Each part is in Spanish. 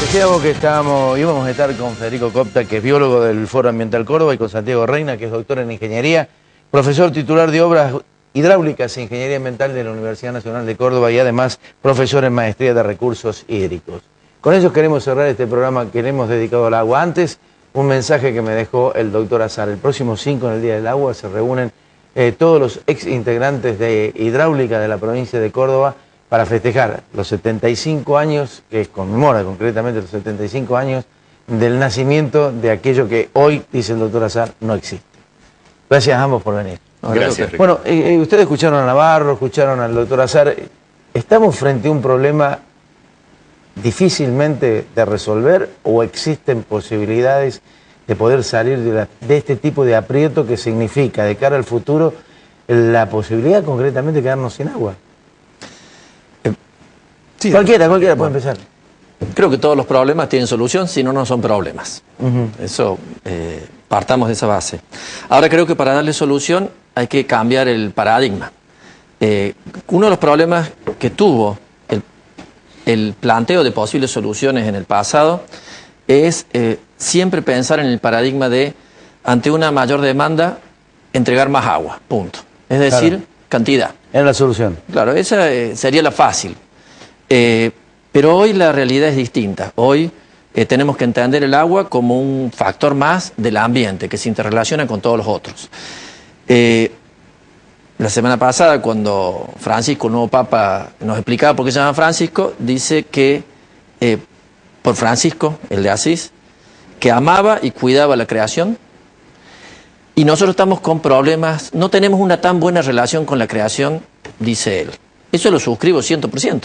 Decíamos que íbamos a estar con Federico Copta, que es biólogo del Foro Ambiental Córdoba, y con Santiago Reina, que es doctor en Ingeniería, profesor titular de Obras Hidráulicas e Ingeniería Ambiental de la Universidad Nacional de Córdoba y además profesor en Maestría de Recursos Hídricos. Con ellos queremos cerrar este programa que le hemos dedicado al agua. Antes, un mensaje que me dejó el doctor Azar. El próximo 5, en el Día del Agua, se reúnen todos los ex integrantes de Hidráulica de la provincia de Córdoba para festejar los 75 años, que conmemora concretamente los 75 años del nacimiento de aquello que hoy, dice el doctor Azar, no existe. Gracias a ambos por venir. Gracias, Ricardo. Bueno, ustedes escucharon a Navarro, escucharon al doctor Azar. ¿Estamos frente a un problema difícilmente de resolver o existen posibilidades de poder salir de este tipo de aprieto que significa, de cara al futuro, la posibilidad concretamente de quedarnos sin agua? Sí, Cualquiera puede empezar. Creo que todos los problemas tienen solución, si no, no son problemas. Eso, partamos de esa base. Ahora creo que para darle solución hay que cambiar el paradigma. Uno de los problemas que tuvo el planteo de posibles soluciones en el pasado es siempre pensar en el paradigma de, ante una mayor demanda, entregar más agua, punto. Es decir, claro, cantidad. Era la solución. Claro, esa sería la fácil. Pero hoy la realidad es distinta. Hoy tenemos que entender el agua como un factor más del ambiente, que se interrelaciona con todos los otros. La semana pasada, cuando Francisco, el nuevo Papa, nos explicaba por qué se llama Francisco, dice que, por Francisco, el de Asís, que amaba y cuidaba la creación, y nosotros estamos con problemas, no tenemos una tan buena relación con la creación, dice él. Eso lo suscribo 100%.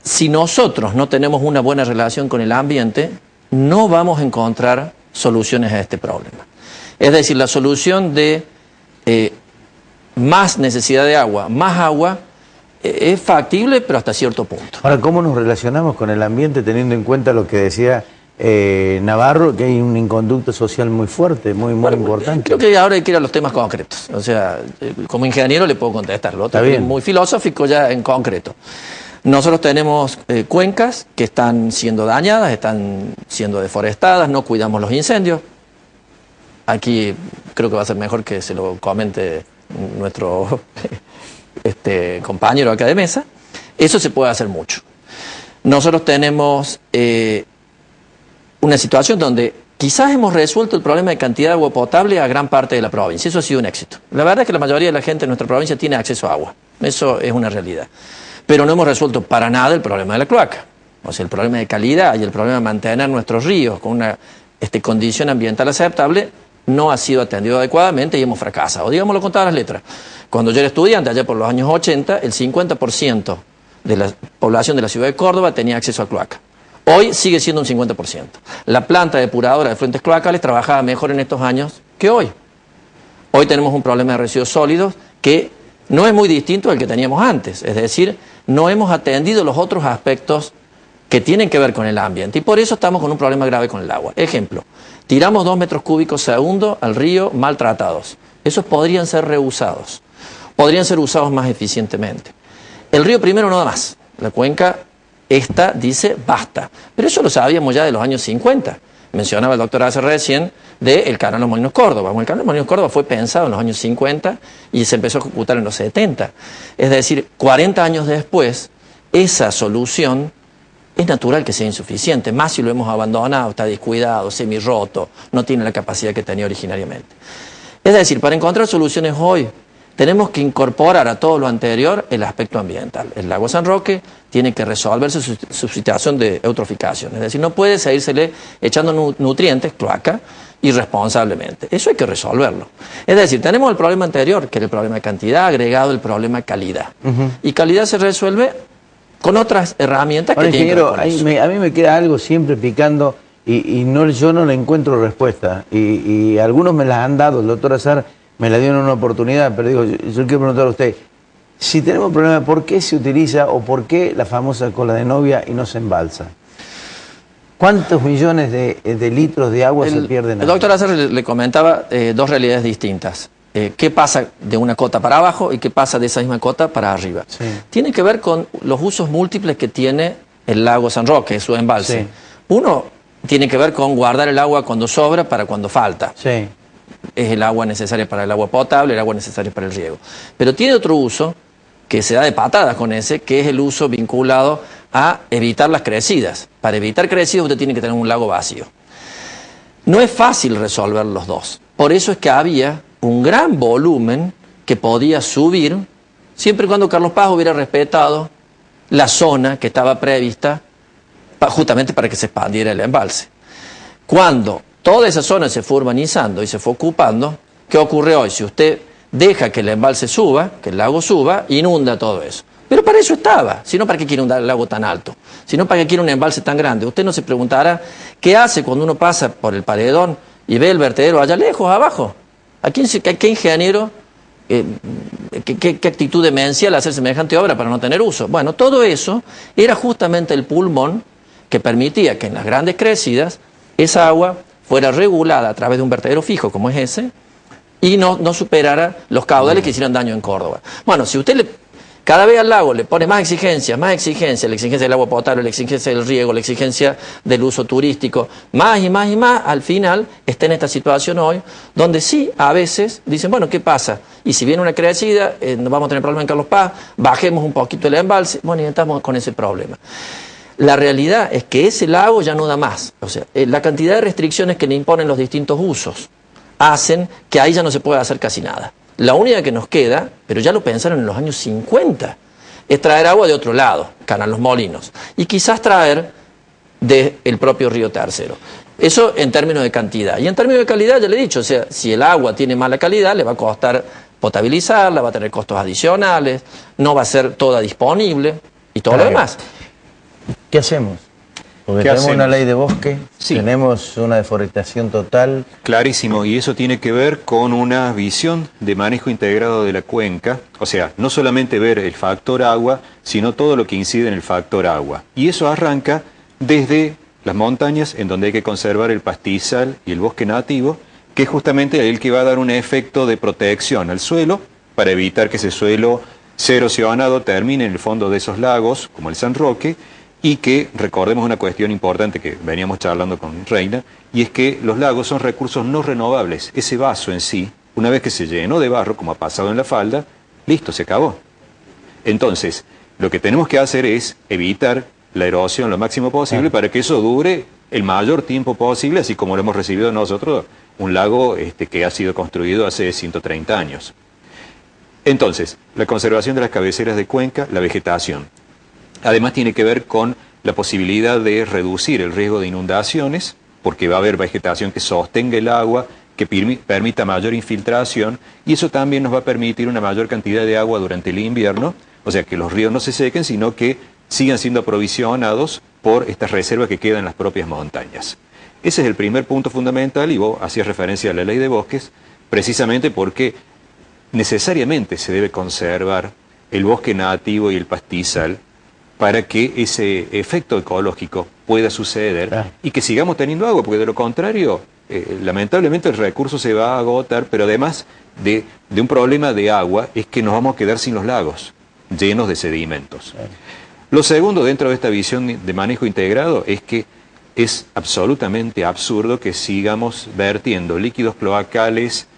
Si nosotros no tenemos una buena relación con el ambiente, no vamos a encontrar soluciones a este problema. Es decir, la solución de más necesidad de agua, más agua, es factible, pero hasta cierto punto. Ahora, ¿cómo nos relacionamos con el ambiente teniendo en cuenta lo que decía Navarro, que hay un inconducto social muy fuerte, muy importante? Creo que ahora hay que ir a los temas concretos. O sea, como ingeniero le puedo contestar, lo otro es muy filosófico ya en concreto. Nosotros tenemos cuencas que están siendo dañadas, están siendo deforestadas, no cuidamos los incendios. Aquí creo que va a ser mejor que se lo comente nuestro compañero acá de mesa. Eso se puede hacer mucho. Nosotros tenemos una situación donde quizás hemos resuelto el problema de cantidad de agua potable a gran parte de la provincia. Eso ha sido un éxito. La verdad es que la mayoría de la gente en nuestra provincia tiene acceso a agua. Eso es una realidad. Pero no hemos resuelto para nada el problema de la cloaca. O sea, el problema de calidad y el problema de mantener nuestros ríos con una condición ambiental aceptable no ha sido atendido adecuadamente y hemos fracasado. Digámoslo con todas las letras. Cuando yo era estudiante, allá por los años 80, el 50% de la población de la ciudad de Córdoba tenía acceso a cloaca. Hoy sigue siendo un 50%. La planta depuradora de fuentes cloacales trabajaba mejor en estos años que hoy. Hoy tenemos un problema de residuos sólidos que no es muy distinto al que teníamos antes. Es decir, no hemos atendido los otros aspectos que tienen que ver con el ambiente. Y por eso estamos con un problema grave con el agua. Ejemplo, tiramos 2 metros cúbicos segundo al río maltratados. Esos podrían ser reusados. Podrían ser usados más eficientemente. El río Primero no da más. La cuenca esta dice basta. Pero eso lo sabíamos ya de los años 50. Mencionaba el doctor hace recién del canal Los Molinos Córdoba. Bueno, el canal Los Molinos Córdoba fue pensado en los años 50 y se empezó a ejecutar en los 70. Es decir, 40 años después, esa solución es natural que sea insuficiente, más si lo hemos abandonado, está descuidado, semi-roto, no tiene la capacidad que tenía originariamente. Es decir, para encontrar soluciones hoy, tenemos que incorporar a todo lo anterior el aspecto ambiental. El lago San Roque tiene que resolverse su situación de eutroficación. Es decir, no puede seguírsele echando nutrientes, cloaca, irresponsablemente. Eso hay que resolverlo. Es decir, tenemos el problema anterior, que era el problema de cantidad, agregado el problema de calidad. Y calidad se resuelve con otras herramientas que tienen que ver con eso. A mí me queda algo siempre picando y yo no le encuentro respuesta. Y algunos me las han dado, el doctor Azar me la dio en una oportunidad, pero digo, yo quiero preguntar a usted, si tenemos un problema, ¿por qué se utiliza o por qué la famosa cola de novia y no se embalsa? ¿Cuántos millones de litros de agua se pierden? El doctor Azar le comentaba dos realidades distintas. qué pasa de una cota para abajo y qué pasa de esa misma cota para arriba. Sí. Tiene que ver con los usos múltiples que tiene el lago San Roque, su embalse. Sí. Uno tiene que ver con guardar el agua cuando sobra para cuando falta. Sí. Es el agua necesaria para el agua potable, el agua necesaria para el riego. Pero tiene otro uso que se da de patadas con ese, que es el uso vinculado a evitar las crecidas. Para evitar crecidas usted tiene que tener un lago vacío. No es fácil resolver los dos. Por eso es que había un gran volumen que podía subir, siempre y cuando Carlos Paz hubiera respetado la zona que estaba prevista justamente para que se expandiera el embalse. Cuando toda esa zona se fue urbanizando y se fue ocupando, ¿qué ocurre hoy? Si usted deja que el embalse suba, que el lago suba, inunda todo eso. Pero para eso estaba, si no, ¿para qué quiere un lago tan alto? Si no, ¿para qué quiere un embalse tan grande? Usted no se preguntará qué hace cuando uno pasa por el paredón y ve el vertedero allá lejos, abajo. ¿Qué ingeniero, qué actitud demencial hacer semejante obra para no tener uso? Bueno, todo eso era justamente el pulmón que permitía que en las grandes crecidas esa agua fuera regulada a través de un vertedero fijo como es ese y no superara los caudales que hicieran daño en Córdoba. Bueno, si usted cada vez al lago le pone más exigencia, la exigencia del agua potable, la exigencia del riego, la exigencia del uso turístico, más y más y más, al final está en esta situación hoy, donde sí, a veces dicen, bueno, ¿qué pasa? Y si viene una crecida, no vamos a tener problema en Carlos Paz, bajemos un poquito el embalse, bueno, y estamos con ese problema. La realidad es que ese lago ya no da más. O sea, la cantidad de restricciones que le imponen los distintos usos hacen que ahí ya no se pueda hacer casi nada. La única que nos queda, pero ya lo pensaron en los años 50, es traer agua de otro lado, Canal Los Molinos, y quizás traer del propio Río Tercero. Eso en términos de cantidad. Y en términos de calidad, ya le he dicho, o sea, si el agua tiene mala calidad, le va a costar potabilizarla, va a tener costos adicionales, no va a ser toda disponible y todo lo demás. ¿Qué hacemos? Porque tenemos una ley de bosque, sí, tenemos una deforestación total. Clarísimo, y eso tiene que ver con una visión de manejo integrado de la cuenca, o sea, no solamente ver el factor agua, sino todo lo que incide en el factor agua. Y eso arranca desde las montañas, en donde hay que conservar el pastizal y el bosque nativo, que es justamente el que va a dar un efecto de protección al suelo, para evitar que ese suelo ser erosionado termine en el fondo de esos lagos, como el San Roque, y que recordemos una cuestión importante que veníamos charlando con Reina, y es que los lagos son recursos no renovables. Ese vaso en sí, una vez que se llenó de barro, como ha pasado en la falda, listo, se acabó. Entonces, lo que tenemos que hacer es evitar la erosión lo máximo posible para que eso dure el mayor tiempo posible, así como lo hemos recibido nosotros, un lago que ha sido construido hace 130 años. Entonces, la conservación de las cabeceras de cuenca, la vegetación. Además tiene que ver con la posibilidad de reducir el riesgo de inundaciones, porque va a haber vegetación que sostenga el agua, que permita mayor infiltración, y eso también nos va a permitir una mayor cantidad de agua durante el invierno, o sea que los ríos no se sequen, sino que sigan siendo aprovisionados por estas reservas que quedan en las propias montañas. Ese es el primer punto fundamental, y vos hacías referencia a la ley de bosques, precisamente porque necesariamente se debe conservar el bosque nativo y el pastizal, para que ese efecto ecológico pueda suceder y que sigamos teniendo agua, porque de lo contrario, lamentablemente el recurso se va a agotar, pero además de un problema de agua, es que nos vamos a quedar sin los lagos, llenos de sedimentos. Lo segundo, dentro de esta visión de manejo integrado, es que es absolutamente absurdo que sigamos vertiendo líquidos cloacales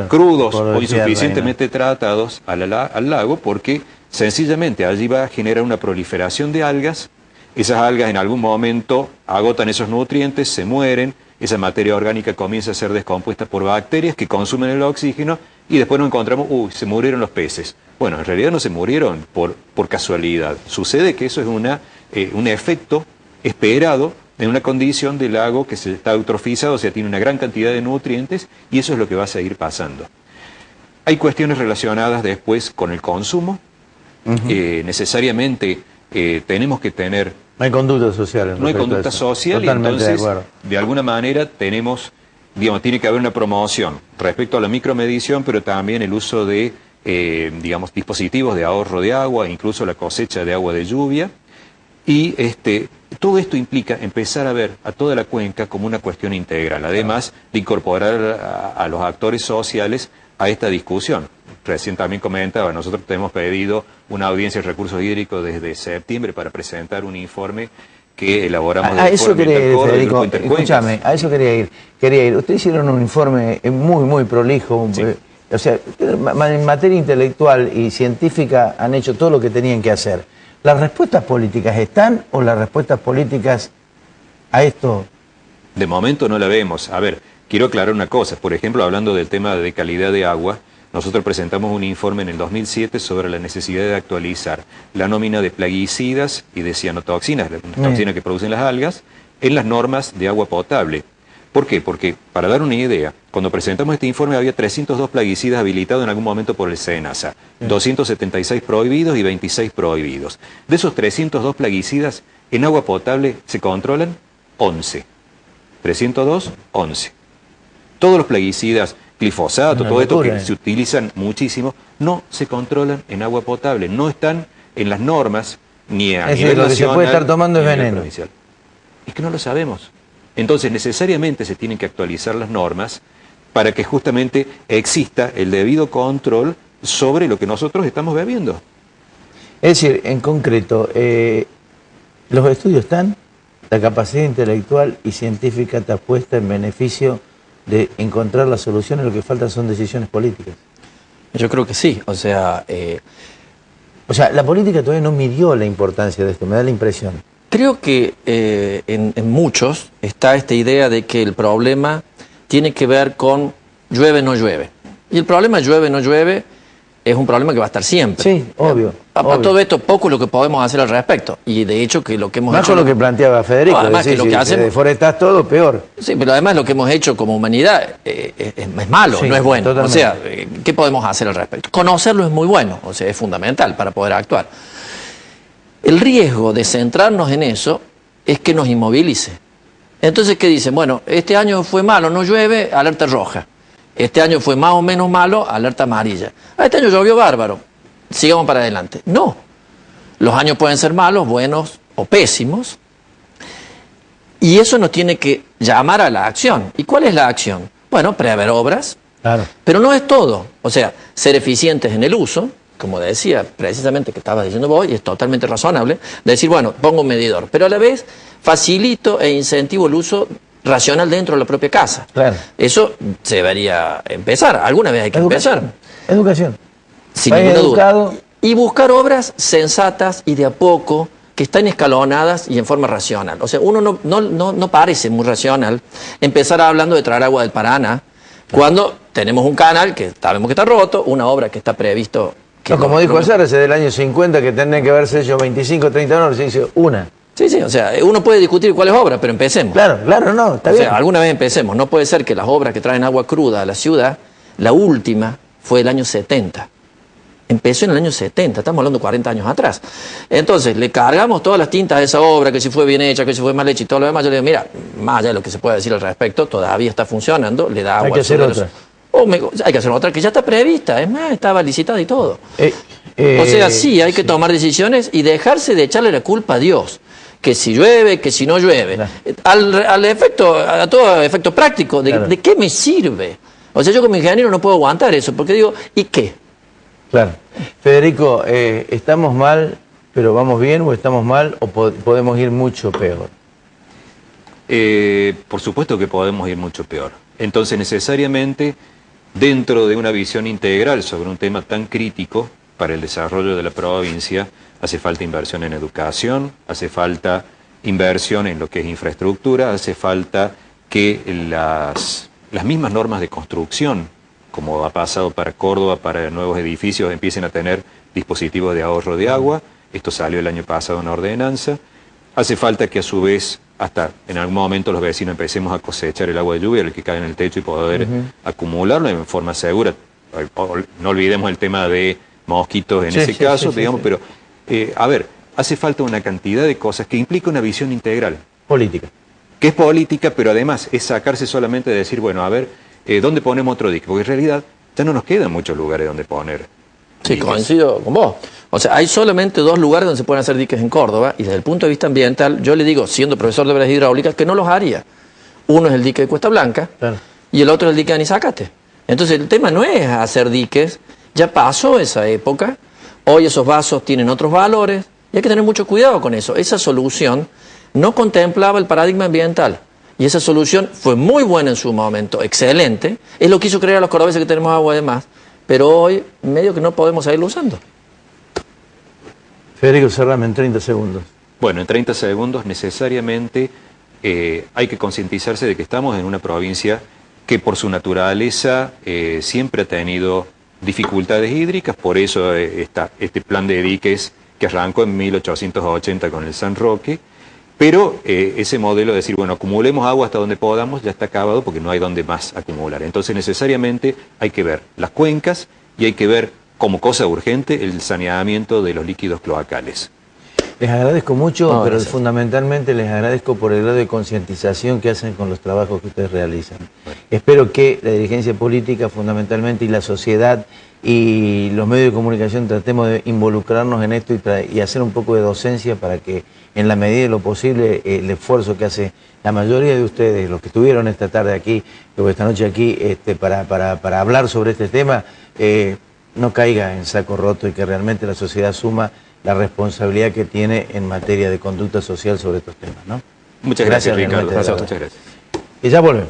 crudos o insuficientemente tratados al lago, porque sencillamente allí va a generar una proliferación de algas. Esas algas en algún momento agotan esos nutrientes, se mueren, esa materia orgánica comienza a ser descompuesta por bacterias que consumen el oxígeno y después nos encontramos, se murieron los peces. Bueno, en realidad no se murieron por casualidad. Sucede que eso es un efecto esperado en una condición del lago que se está eutrofizado, o sea, tiene una gran cantidad de nutrientes, y eso es lo que va a seguir pasando. Hay cuestiones relacionadas después con el consumo. Necesariamente tenemos que tener... No hay conducta social. No hay conducta social, y entonces, de alguna manera, tenemos, digamos, tiene que haber una promoción respecto a la micromedición, pero también el uso de, digamos, dispositivos de ahorro de agua, incluso la cosecha de agua de lluvia, y todo esto implica empezar a ver a toda la cuenca como una cuestión integral, además de incorporar a los actores sociales a esta discusión. recién también comentaba, nosotros te hemos pedido una audiencia de recursos hídricos desde septiembre para presentar un informe que elaboramos a del eso Foro quería Ambiental ir, Córdoba y el Federico, Grupo Intercuencas. escúchame, a eso quería ir. Ustedes hicieron un informe muy prolijo, Sí. O sea, en materia intelectual y científica han hecho todo lo que tenían que hacer. ¿Las respuestas políticas están o las respuestas políticas a esto? De momento no la vemos. A ver, quiero aclarar una cosa. Por ejemplo, hablando del tema de calidad de agua, nosotros presentamos un informe en el 2007 sobre la necesidad de actualizar la nómina de plaguicidas y de cianotoxinas, las toxinas que producen las algas, en las normas de agua potable. ¿Por qué? Porque, para dar una idea, cuando presentamos este informe había 302 plaguicidas habilitados en algún momento por el SENASA, 276 prohibidos y 26 prohibidos. De esos 302 plaguicidas, en agua potable se controlan 11. 302, 11. Todos los plaguicidas, glifosato, todo esto que se utilizan muchísimo, no se controlan en agua potable, no están en las normas, ni a nivel lo que se nacional, puede estar tomando ni es a nivel veneno. provincial. Es que no lo sabemos. Entonces, necesariamente se tienen que actualizar las normas para que justamente exista el debido control sobre lo que nosotros estamos bebiendo. Es decir, en concreto, los estudios están, la capacidad intelectual y científica está puesta en beneficio de encontrar la solución, y lo que faltan son decisiones políticas. Yo creo que sí, o sea, la política todavía no midió la importancia de esto, me da la impresión. creo que en muchos está esta idea de que el problema tiene que ver con llueve no llueve. Y el problema llueve no llueve es un problema que va a estar siempre. Sí, obvio. A obvio. todo esto poco es lo que podemos hacer al respecto. Y de hecho que lo que hemos Más hecho... con lo que planteaba Federico, No, además decir, que lo que si hacemos... deforestás todo, peor. Sí, pero además lo que hemos hecho como humanidad es malo, Sí, no es bueno. totalmente. O sea, ¿qué podemos hacer al respecto? Conocerlo es muy bueno, o sea, es fundamental para poder actuar. El riesgo de centrarnos en eso es que nos inmovilice. Entonces, ¿qué dicen? Bueno, este año fue malo, no llueve, alerta roja. Este año fue más o menos malo, alerta amarilla. Este año llovió bárbaro, sigamos para adelante. No, los años pueden ser malos, buenos o pésimos. Y eso nos tiene que llamar a la acción. ¿Y cuál es la acción? Bueno, prever obras, Claro. pero no es todo. O sea, ser eficientes en el uso, como decía precisamente que estaba diciendo vos, y es totalmente razonable, decir, bueno, pongo un medidor, pero a la vez facilito e incentivo el uso racional dentro de la propia casa. Claro. Eso se debería empezar, alguna vez hay que empezar. Educación. Sin País ninguna duda. educado. Y buscar obras sensatas y de a poco, que están escalonadas y en forma racional. O sea, uno no parece muy racional empezar hablando de traer agua del Paraná, cuando tenemos un canal que sabemos que está roto, una obra que está previsto... Que No, como dijo ayer, ese del año 50, que tendrían que haberse hecho 25, 30 horas, se hizo una. Sí, o sea, uno puede discutir cuál es obra, pero empecemos. Claro, no, está O bien. sea, alguna vez empecemos. No puede ser que las obras que traen agua cruda a la ciudad, la última fue el año 70. Empezó en el año 70, estamos hablando de 40 años atrás. Entonces, le cargamos todas las tintas a esa obra, que si fue bien hecha, que si fue mal hecha y todo lo demás. Yo le digo, mira, más allá de lo que se puede decir al respecto, todavía está funcionando, le da agua. Hay que hacer otra. Hay que hacer otra que ya está prevista, es más, estaba licitada y todo. O sea, sí, hay que tomar decisiones y dejarse de echarle la culpa a Dios. Que si llueve, que si no llueve. Claro. A todo efecto práctico, Claro. ¿de qué me sirve? O sea, yo como ingeniero no puedo aguantar eso, porque digo, ¿y qué? Claro. Federico, ¿estamos mal, pero vamos bien, o estamos mal, o podemos ir mucho peor? Por supuesto que podemos ir mucho peor. Entonces, necesariamente, dentro de una visión integral sobre un tema tan crítico para el desarrollo de la provincia, hace falta inversión en educación, hace falta inversión en lo que es infraestructura, hace falta que las mismas normas de construcción, como ha pasado para Córdoba, para nuevos edificios, empiecen a tener dispositivos de ahorro de agua. Esto salió el año pasado en ordenanza. Hace falta que a su vez, hasta en algún momento los vecinos empecemos a cosechar el agua de lluvia, el que cae en el techo, y poder acumularlo en forma segura. No olvidemos el tema de mosquitos en ese caso, digamos, pero a ver, hace falta una cantidad de cosas que implica una visión integral. Política. Que es política, pero además es sacarse solamente de decir, bueno, a ver, ¿dónde ponemos otro dique? Porque en realidad ya no nos quedan muchos lugares donde poner. Sí, coincido con vos. O sea, hay solamente 2 lugares donde se pueden hacer diques en Córdoba, y desde el punto de vista ambiental, yo le digo, siendo profesor de obras hidráulicas, que no los haría. Uno es el dique de Cuesta Blanca, Claro. y el otro es el dique de Anizacate. Entonces, el tema no es hacer diques Ya pasó esa época, hoy esos vasos tienen otros valores y hay que tener mucho cuidado con eso. Esa solución no contemplaba el paradigma ambiental y esa solución fue muy buena en su momento, excelente, es lo que hizo creer a los cordobeses que tenemos agua de más, pero hoy medio que no podemos seguirlo usando. Federico, cerrame en 30 segundos. Bueno, en 30 segundos necesariamente hay que concientizarse de que estamos en una provincia que por su naturaleza siempre ha tenido dificultades hídricas, por eso está este plan de diques que arrancó en 1880 con el San Roque, pero ese modelo de decir, bueno, acumulemos agua hasta donde podamos, ya está acabado porque no hay donde más acumular. Entonces necesariamente hay que ver las cuencas y hay que ver como cosa urgente el saneamiento de los líquidos cloacales. Les agradezco mucho, No, pero gracias. Fundamentalmente les agradezco por el grado de concientización que hacen con los trabajos que ustedes realizan. Espero que la dirigencia política fundamentalmente y la sociedad y los medios de comunicación tratemos de involucrarnos en esto y hacer un poco de docencia para que en la medida de lo posible el esfuerzo que hace la mayoría de ustedes, los que estuvieron esta tarde aquí, o esta noche aquí, para hablar sobre este tema, no caiga en saco roto y que realmente la sociedad asuma la responsabilidad que tiene en materia de conducta social sobre estos temas, ¿no? Muchas gracias, Ricardo. realmente, Muchas gracias. Y ya volvemos.